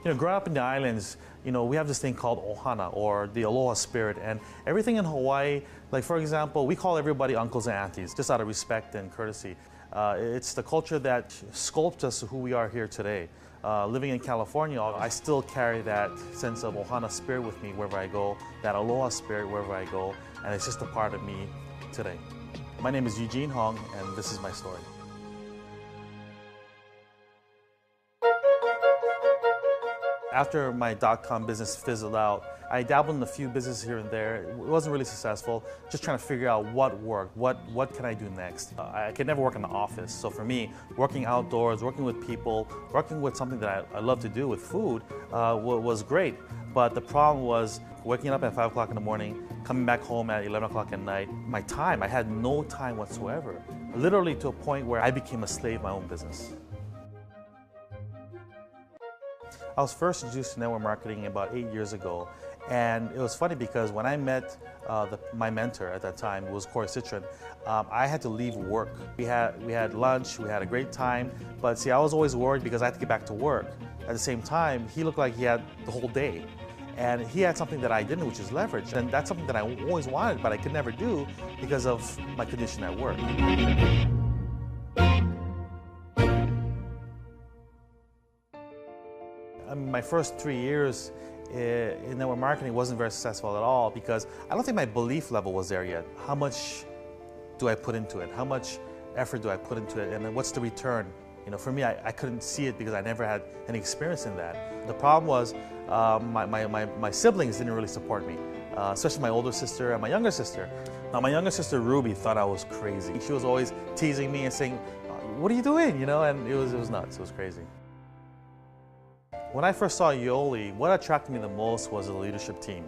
Growing up in the islands, we have this thing called ohana, or the aloha spirit, and everything in Hawaii, like for example, we call everybody uncles and aunties, just out of respect and courtesy. It's the culture that sculpts us to who we are here today. Living in California, I still carry that sense of ohana spirit with me wherever I go, that aloha spirit wherever I go, and it's just a part of me today. My name is Eugene Hong, and this is my story. After my dot-com business fizzled out, I dabbled in a few businesses here and there. It wasn't really successful, just trying to figure out what worked, what can I do next. I could never work in the office, so for me, working outdoors, working with people, working with something that I love to do with food was great. But the problem was waking up at 5 o'clock in the morning, coming back home at 11 o'clock at night. My time, I had no time whatsoever, literally to a point where I became a slave of my own business. I was first introduced to network marketing about 8 years ago, and it was funny because when I met my mentor at that time, it was Corey Citron, I had to leave work. We had lunch, we had a great time, but see, I was always worried because I had to get back to work. At the same time, he looked like he had the whole day, and he had something that I didn't, which is leverage, and that's something that I always wanted, but I could never do because of my condition at work. My first 3 years in network marketing wasn't very successful at all because I don't think my belief level was there yet. How much do I put into it? How much effort do I put into it? And then what's the return? For me, I couldn't see it because I never had any experience in that. The problem was my siblings didn't really support me, especially my older sister and my younger sister. Now, my younger sister, Ruby, thought I was crazy. She was always teasing me and saying, "What are you doing?" And it was nuts. It was crazy. When I first saw Yoli, what attracted me the most was the leadership team.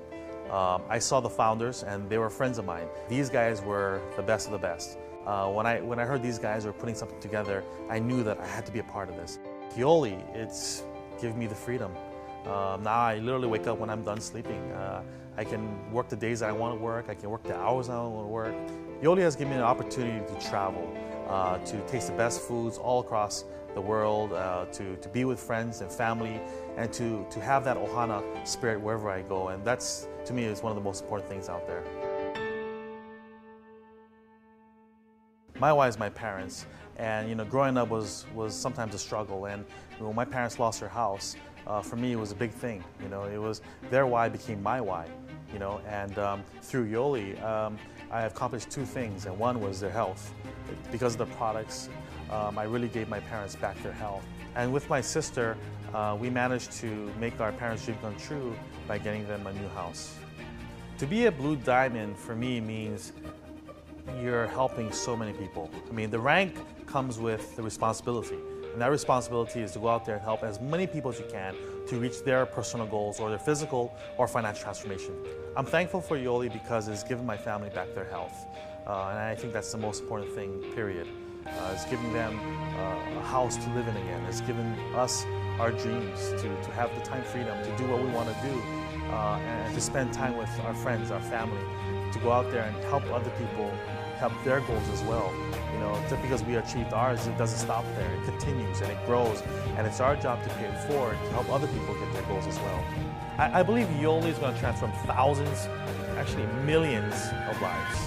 I saw the founders, and they were friends of mine. These guys were the best of the best. When I heard these guys were putting something together, I knew that I had to be a part of this. Yoli, it's given me the freedom. Now I literally wake up when I'm done sleeping. I can work the days that I want to work. I can work the hours I want to work. Yoli has given me an opportunity to travel, to taste the best foods all across the world, to be with friends and family, and to have that ohana spirit wherever I go. And that's, to me, is one of the most important things out there. My why is my parents, and growing up was sometimes a struggle. And when my parents lost their house, for me it was a big thing. It was their why became my why. And through Yoli, I accomplished two things, and one was their health. Because of the products, I really gave my parents back their health. And with my sister, we managed to make our parents' dream come true by getting them a new house. To be a blue diamond for me means you're helping so many people. The rank comes with the responsibility, and that responsibility is to go out there and help as many people as you can to reach their personal goals or their physical or financial transformation. I'm thankful for Yoli because it's given my family back their health, and I think that's the most important thing, period. It's giving them a house to live in again. It's given us our dreams, to have the time freedom to do what we want to do, and to spend time with our friends, our family, to go out there and help other people help their goals as well. Just because we achieved ours, it doesn't stop there. It continues and it grows, and it's our job to pay it forward to help other people get their goals as well. I believe Yoli is going to transform thousands, actually millions of lives.